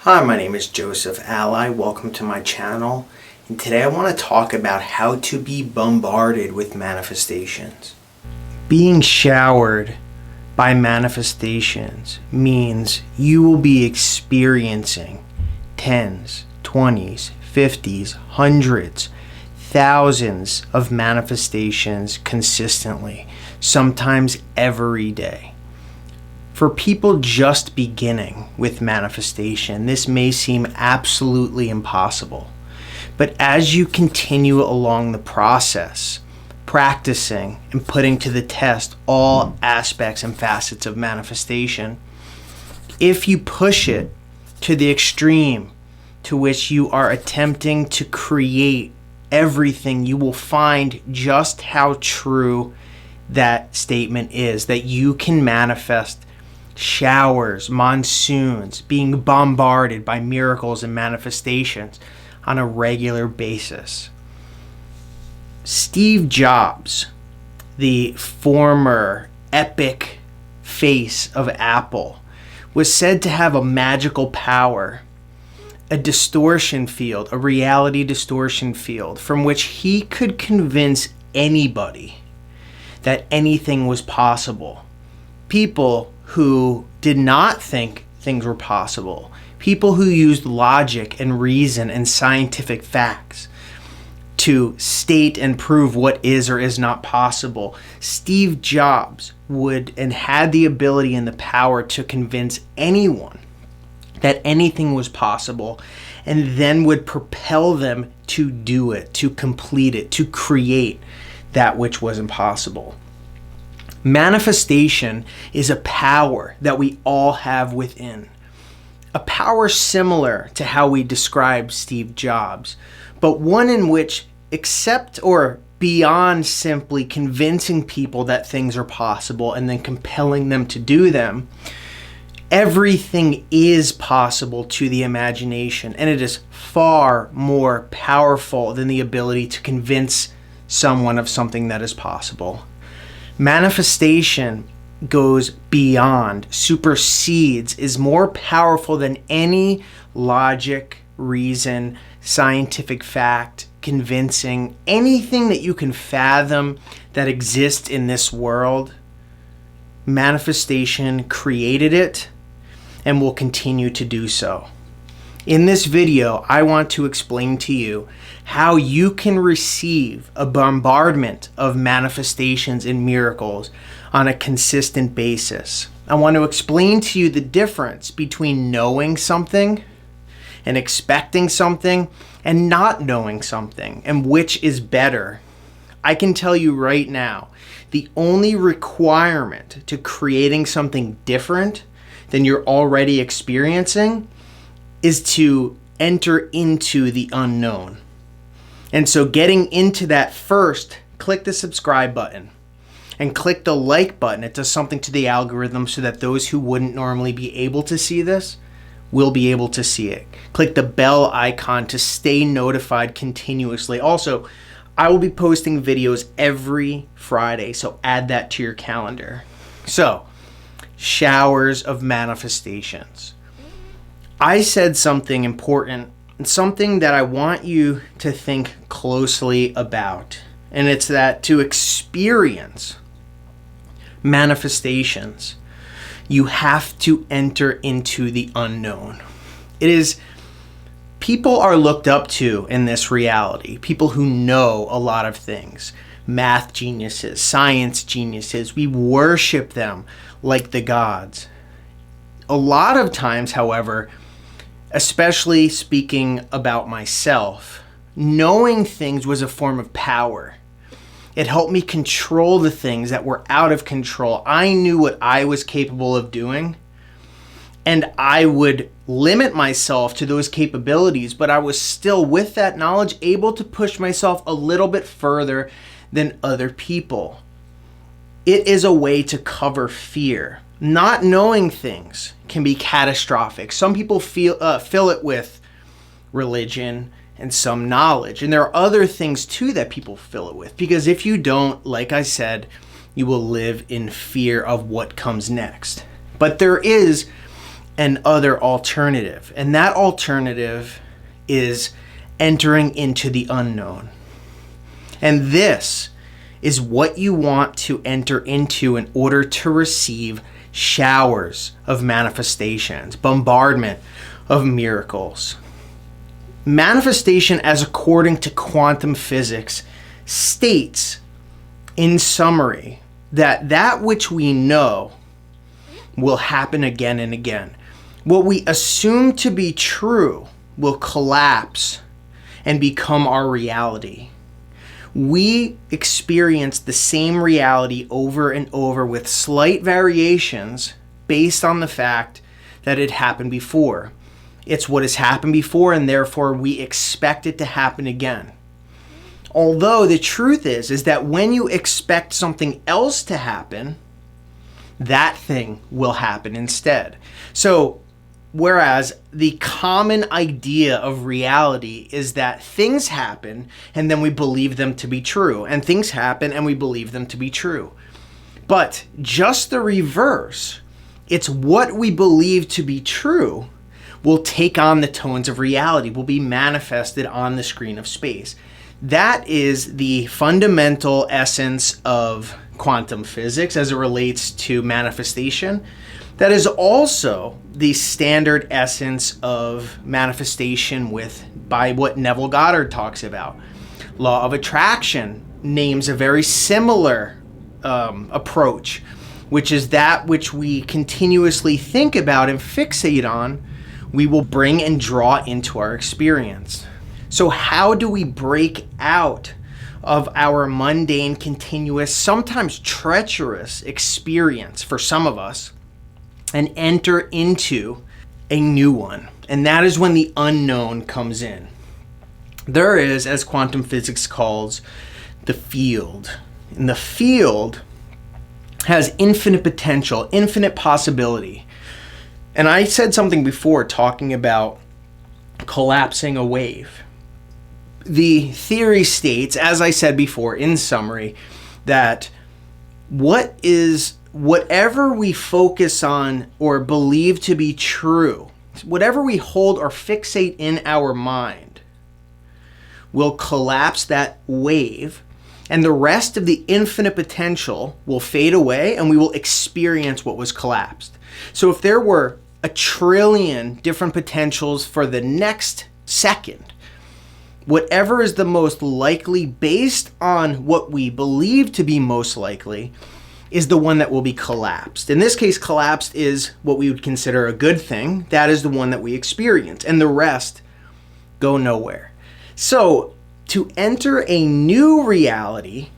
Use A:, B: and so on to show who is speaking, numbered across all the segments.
A: Hi, my name is Joseph Alai. Welcome to my channel. And today I want to talk about how to be bombarded with manifestations. Being showered by manifestations means you will be experiencing tens, 20s, 50s, hundreds, thousands of manifestations consistently, sometimes every day. For people just beginning with manifestation, this may seem absolutely impossible. But as you continue along the process, practicing and putting to the test all aspects and facets of manifestation, if you push it to the extreme to which you are attempting to create everything, you will find just how true that statement is, that you can manifest showers, monsoons, being bombarded by miracles and manifestations on a regular basis. Steve Jobs, the former epic face of Apple, was said to have a magical power, a distortion field, a reality distortion field, from which he could convince anybody that anything was possible. People who did not think things were possible, people who used logic and reason and scientific facts to state and prove what is or is not possible. Steve Jobs would and had the ability and the power to convince anyone that anything was possible, and then would propel them to do it, to complete it, to create that which was impossible. Manifestation is a power that we all have within. A power similar to how we describe Steve Jobs, but one in which, except or beyond simply convincing people that things are possible and then compelling them to do them, everything is possible to the imagination, and it is far more powerful than the ability to convince someone of something that is possible. Manifestation goes beyond, supersedes, is more powerful than any logic, reason, scientific fact, convincing, anything that you can fathom that exists in this world. Manifestation created it and will continue to do so. In this video, I want to explain to you how you can receive a bombardment of manifestations and miracles on a consistent basis. I want to explain to you the difference between knowing something and expecting something and not knowing something, and which is better. I can tell you right now, the only requirement to creating something different than you're already experiencing is to enter into the unknown. And so getting into that first, click the subscribe button and click the like button. It does something to the algorithm so that those who wouldn't normally be able to see this will be able to see it. Click the bell icon to stay notified continuously. Also, I will be posting videos every Friday, so add that to your calendar. So, showers of manifestations. I said something important and something that I want you to think closely about. And it's that to experience manifestations, you have to enter into the unknown. It is, people are looked up to in this reality, people who know a lot of things, math geniuses, science geniuses. We worship them like the gods. A lot of times, however, especially speaking about myself, knowing things was a form of power. It helped me control the things that were out of control. I knew what I was capable of doing, and I would limit myself to those capabilities, but I was still, with that knowledge, able to push myself a little bit further than other people. It is a way to cover fear. Not knowing things can be catastrophic. Some people fill it with religion and some knowledge. And there are other things too that people fill it with. Because if you don't, like I said, you will live in fear of what comes next. But there is an other alternative. And that alternative is entering into the unknown. And this is what you want to enter into in order to receive showers of manifestations, bombardment of miracles. Manifestation, as according to quantum physics, states in summary that which we know will happen again and again. What we assume to be true will collapse and become our reality. We experience the same reality over and over with slight variations based on the fact that it happened before. It's what has happened before, and therefore we expect it to happen again. Although the truth is that when you expect something else to happen, that thing will happen instead. So, whereas the common idea of reality is that things happen and then we believe them to be true, and things happen and we believe them to be true. But just the reverse, it's what we believe to be true will take on the tones of reality, will be manifested on the screen of space. That is the fundamental essence of quantum physics as it relates to manifestation. That is also the standard essence of manifestation by what Neville Goddard talks about. Law of attraction names a very similar approach, which is that which we continuously think about and fixate on, we will bring and draw into our experience. So how do we break out of our mundane, continuous, sometimes treacherous experience for some of us and enter into a new one? And that is when the unknown comes in. There is, as quantum physics calls, the field. And the field has infinite potential, infinite possibility. And I said something before talking about collapsing a wave. The theory states, as I said before, in summary, that whatever we focus on or believe to be true, whatever we hold or fixate in our mind, will collapse that wave, and the rest of the infinite potential will fade away, and we will experience what was collapsed. So if there were 1 trillion different potentials for the next second, whatever is the most likely based on what we believe to be most likely is the one that will be collapsed. In this case, collapsed is what we would consider a good thing. That is the one that we experience, and the rest go nowhere. So to enter a new reality,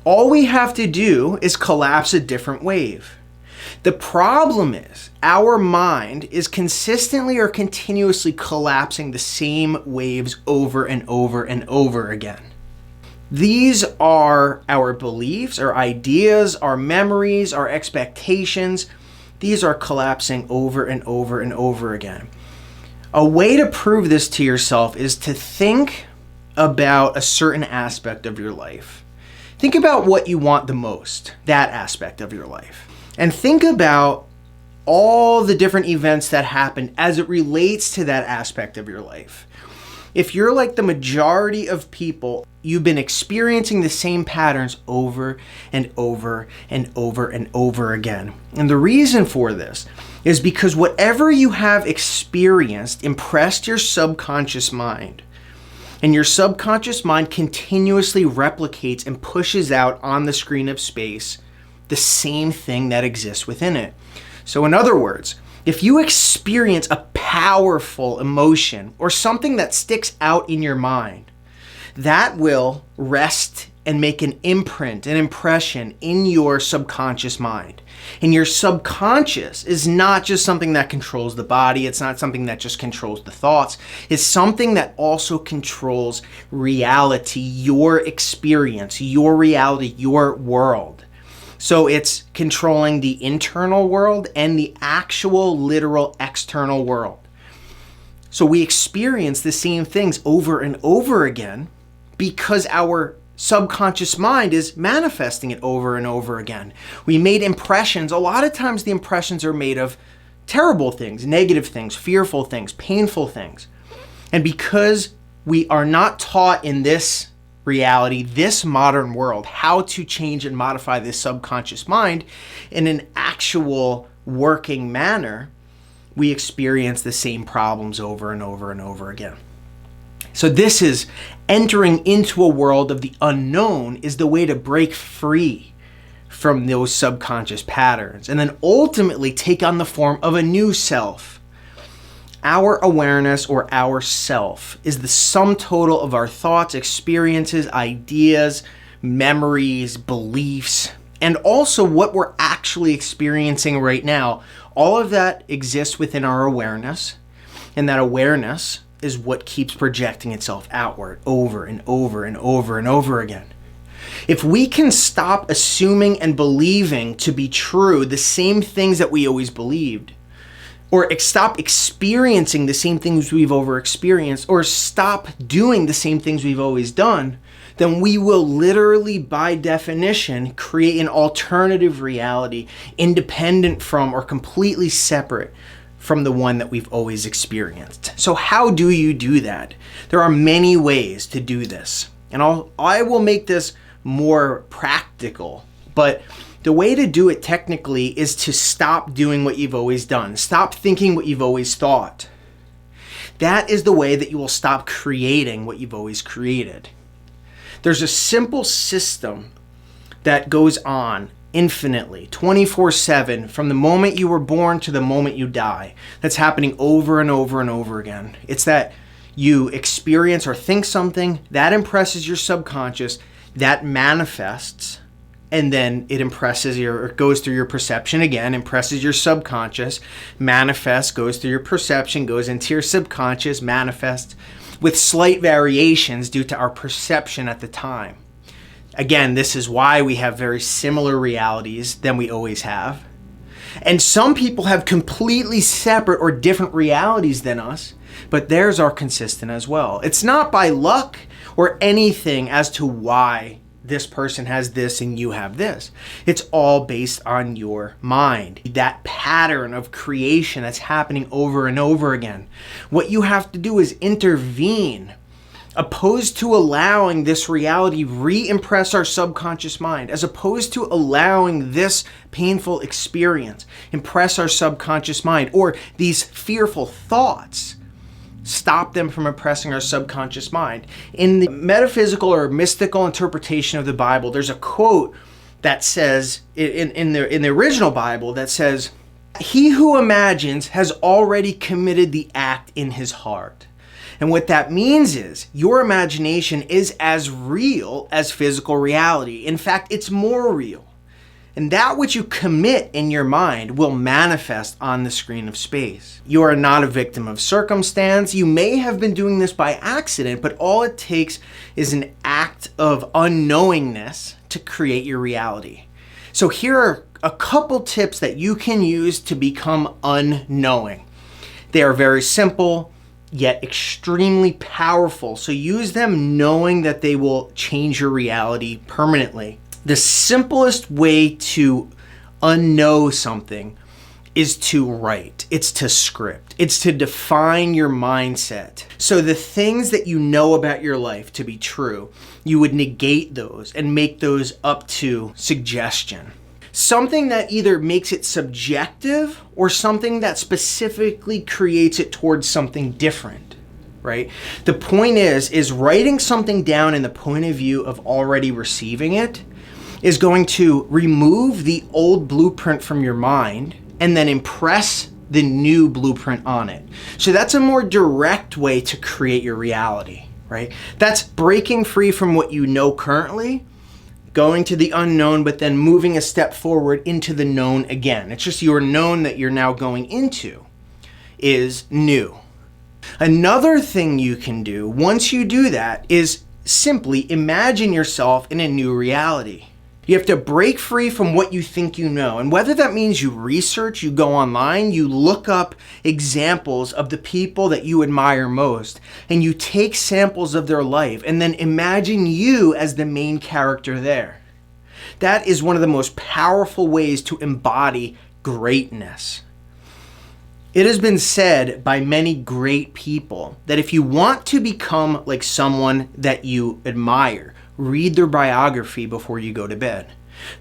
A: all we have to do is collapse a different wave. The problem is our mind is consistently or continuously collapsing the same waves over and over and over again. These are our beliefs, our ideas, our memories, our expectations. These are collapsing over and over and over again. A way to prove this to yourself is to think about a certain aspect of your life. Think about what you want the most, that aspect of your life. And think about all the different events that happen as it relates to that aspect of your life. If you're like the majority of people, you've been experiencing the same patterns over and over and over and over again. And the reason for this is because whatever you have experienced impressed your subconscious mind. And your subconscious mind continuously replicates and pushes out on the screen of space the same thing that exists within it. So in other words, if you experience a powerful emotion or something that sticks out in your mind, that will rest and make an imprint, an impression in your subconscious mind. And your subconscious is not just something that controls the body. It's not something that just controls the thoughts. It's something that also controls reality, your experience, your reality, your world. So it's controlling the internal world and the actual literal external world. So we experience the same things over and over again because our subconscious mind is manifesting it over and over again. We made impressions. A lot of times the impressions are made of terrible things, negative things, fearful things, painful things. And because we are not taught in this reality, this modern world, how to change and modify this subconscious mind in an actual working manner, we experience the same problems over and over and over again. So this is entering into a world of the unknown is the way to break free from those subconscious patterns and then ultimately take on the form of a new self. Our awareness or our self is the sum total of our thoughts, experiences, ideas, memories, beliefs, and also what we're actually experiencing right now. All of that exists within our awareness, and that awareness is what keeps projecting itself outward over and over and over and over again. If we can stop assuming and believing to be true the same things that we always believed, or stop experiencing the same things we've over-experienced, or stop doing the same things we've always done, then we will literally, by definition, create an alternative reality independent from or completely separate from the one that we've always experienced. So how do you do that? There are many ways to do this. And I will make this more practical, but the way to do it technically is to stop doing what you've always done. Stop thinking what you've always thought. That is the way that you will stop creating what you've always created. There's a simple system that goes on infinitely, 24/7, from the moment you were born to the moment you die. That's happening over and over and over again. It's that you experience or think something, that impresses your subconscious, that manifests, and then it goes through your perception again, impresses your subconscious, manifests, goes through your perception, goes into your subconscious, manifests, with slight variations due to our perception at the time. Again, this is why we have very similar realities than we always have. And some people have completely separate or different realities than us, but theirs are consistent as well. It's not by luck or anything as to why this person has this and you have this. It's all based on your mind, that pattern of creation that's happening over and over again. What you have to do is intervene, opposed to allowing this reality re-impress our subconscious mind, as opposed to allowing this painful experience impress our subconscious mind, or these fearful thoughts stop them from impressing our subconscious mind. In the metaphysical or mystical interpretation of the Bible, there's a quote that says, in the original Bible, that says, "He who imagines has already committed the act in his heart." And what that means is your imagination is as real as physical reality. In fact, it's more real. And that which you commit in your mind will manifest on the screen of space. You are not a victim of circumstance. You may have been doing this by accident, but all it takes is an act of unknowingness to create your reality. So here are a couple tips that you can use to become unknowing. They are very simple, yet extremely powerful. So use them knowing that they will change your reality permanently. The simplest way to unknow something is to write. It's to script. It's to define your mindset. So the things that you know about your life to be true, you would negate those and make those up to suggestion. Something that either makes it subjective or something that specifically creates it towards something different, right? The point is writing something down in the point of view of already receiving it is going to remove the old blueprint from your mind and then impress the new blueprint on it. So that's a more direct way to create your reality, right? That's breaking free from what you know currently, going to the unknown, but then moving a step forward into the known again. It's just your known that you're now going into is new. Another thing you can do once you do that is simply imagine yourself in a new reality. You have to break free from what you think you know. And whether that means you research, you go online, you look up examples of the people that you admire most, and you take samples of their life, and then imagine you as the main character there. That is one of the most powerful ways to embody greatness. It has been said by many great people that if you want to become like someone that you admire, read their biography before you go to bed.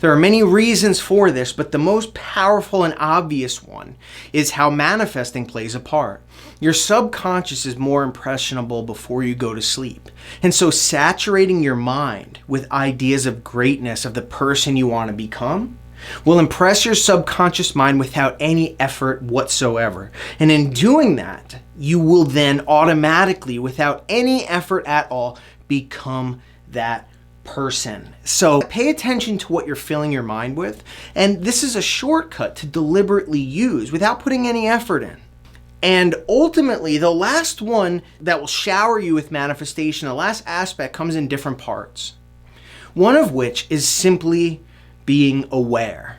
A: There are many reasons for this, but the most powerful and obvious one is how manifesting plays a part. Your subconscious is more impressionable before you go to sleep. And so saturating your mind with ideas of greatness of the person you want to become will impress your subconscious mind without any effort whatsoever. And in doing that, you will then automatically, without any effort at all, become that person. So pay attention to what you're filling your mind with. And this is a shortcut to deliberately use without putting any effort in. And ultimately, the last one that will shower you with manifestation, the last aspect comes in different parts. One of which is simply being aware.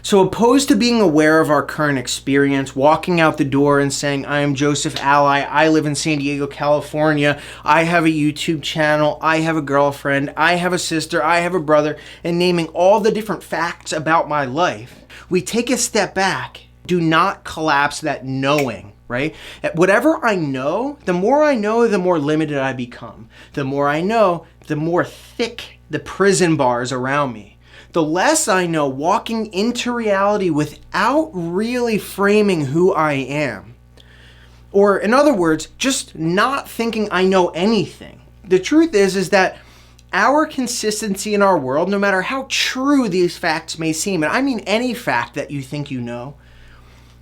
A: So opposed to being aware of our current experience, walking out the door and saying, I am Joseph Alai, I live in San Diego, California, I have a YouTube channel, I have a girlfriend, I have a sister, I have a brother, and naming all the different facts about my life, we take a step back. Do not collapse that knowing, right? Whatever I know, the more limited I become. The more I know, the more thick the prison bars around me. The less I know, walking into reality without really framing who I am. Or in other words, just not thinking I know anything. The truth is that our consistency in our world, no matter how true these facts may seem, and I mean any fact that you think you know,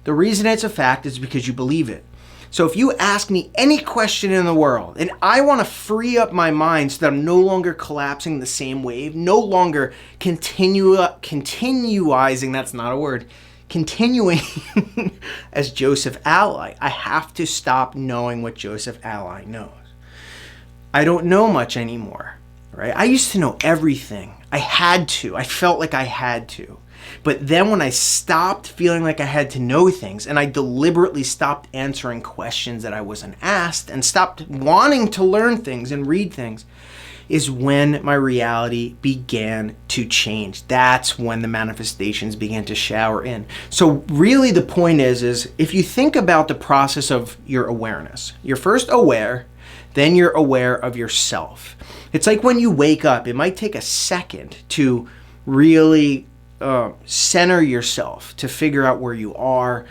A: the reason it's a fact is because you believe it. So if you ask me any question in the world, and I want to free up my mind so that I'm no longer collapsing the same wave, no longer continuizing, that's not a word, continuing as Joseph Alai, I have to stop knowing what Joseph Alai knows. I don't know much anymore, right? I used to know everything. I had to. I felt like I had to. But then when I stopped feeling like I had to know things, and I deliberately stopped answering questions that I wasn't asked, and stopped wanting to learn things and read things, is when my reality began to change. That's when the manifestations began to shower in. So really the point is if you think about the process of your awareness, you're first aware, then you're aware of yourself. It's like when you wake up, it might take a second to really center yourself, to figure out where you are.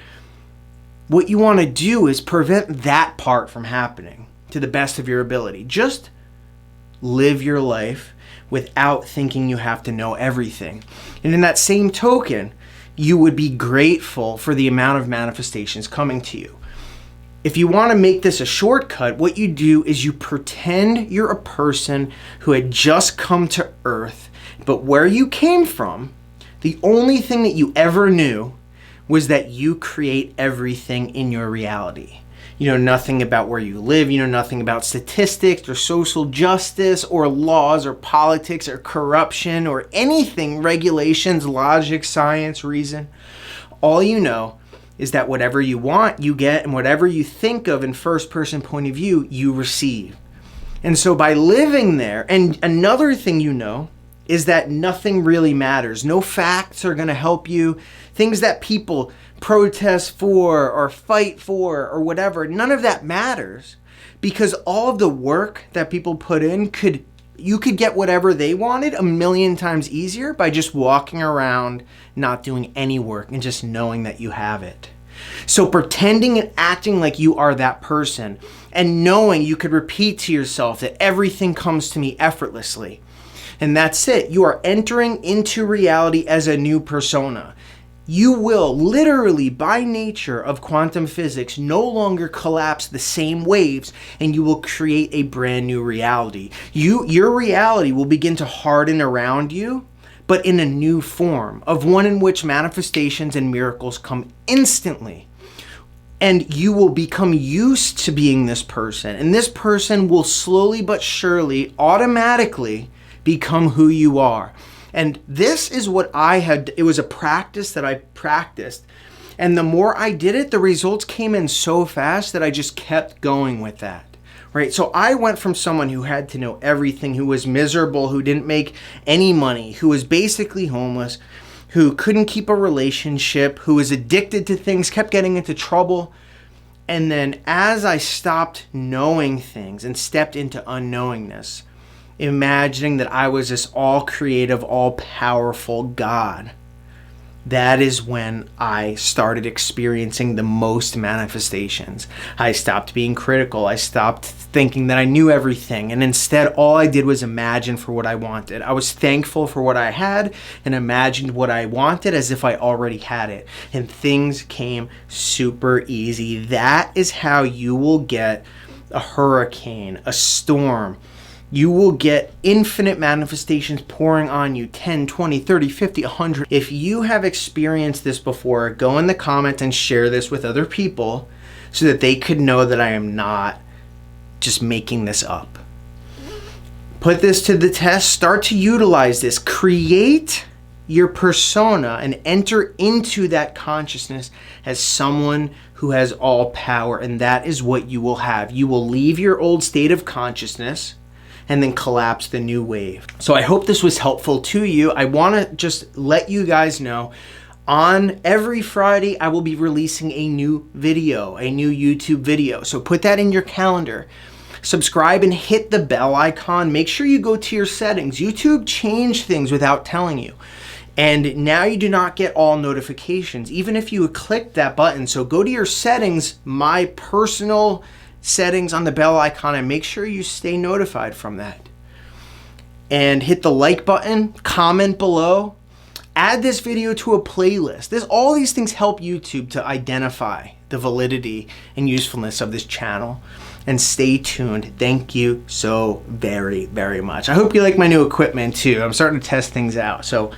A: What you want to do is prevent that part from happening to the best of your ability. Just live your life without thinking you have to know everything. And in that same token, you would be grateful for the amount of manifestations coming to you. If you want to make this a shortcut, what you do is you pretend you're a person who had just come to Earth, but where you came from, the only thing that you ever knew was that you create everything in your reality. You know nothing about where you live. You know nothing about statistics or social justice or laws or politics or corruption or anything, regulations, logic, science, reason. All you know is that whatever you want, you get, and whatever you think of in first person point of view, you receive. And so by living there, and another thing you know is that nothing really matters. No facts are going to help you. Things that people protest for or fight for or whatever, none of that matters, because all of the work that people put in you could get whatever they wanted 1,000,000 times easier by just walking around, not doing any work and just knowing that you have it. So pretending and acting like you are that person and knowing you could repeat to yourself that everything comes to me effortlessly. And that's it. You are entering into reality as a new persona. You will literally, by nature of quantum physics, no longer collapse the same waves, and you will create a brand new reality. Your reality will begin to harden around you, but in a new form, of one in which manifestations and miracles come instantly. And you will become used to being this person, and this person will slowly but surely, automatically, become who you are. And this is what it was a practice that I practiced. And the more I did it, the results came in so fast that I just kept going with that, right? So I went from someone who had to know everything, who was miserable, who didn't make any money, who was basically homeless, who couldn't keep a relationship, who was addicted to things, kept getting into trouble. And then as I stopped knowing things and stepped into unknowingness, imagining that I was this all creative, all powerful God, that is when I started experiencing the most manifestations. I stopped being critical. I stopped thinking that I knew everything. And instead, all I did was imagine for what I wanted. I was thankful for what I had and imagined what I wanted as if I already had it. And things came super easy. That is how you will get a hurricane, a storm. You will get infinite manifestations pouring on you, 10, 20, 30, 50, 100. If you have experienced this before, go in the comments and share this with other people so that they could know that I am not just making this up. Put this to the test. Start to utilize this. Create your persona and enter into that consciousness as someone who has all power, and that is what you will have. You will leave your old state of consciousness and then collapse the new wave. So I hope this was helpful to you. I want to just let you guys know, on every Friday, I will be releasing a new video, a new YouTube video. So put that in your calendar. Subscribe and hit the bell icon. Make sure you go to your settings. YouTube changed things without telling you. And now you do not get all notifications, even if you click that button. So go to your settings, my personal settings on the bell icon, and make sure you stay notified from that. And hit the like button, comment below, add this video to a playlist. All these things help YouTube to identify the validity and usefulness of this channel. And stay tuned. Thank you so very, very much. I hope you like my new equipment too. I'm starting to test things out. So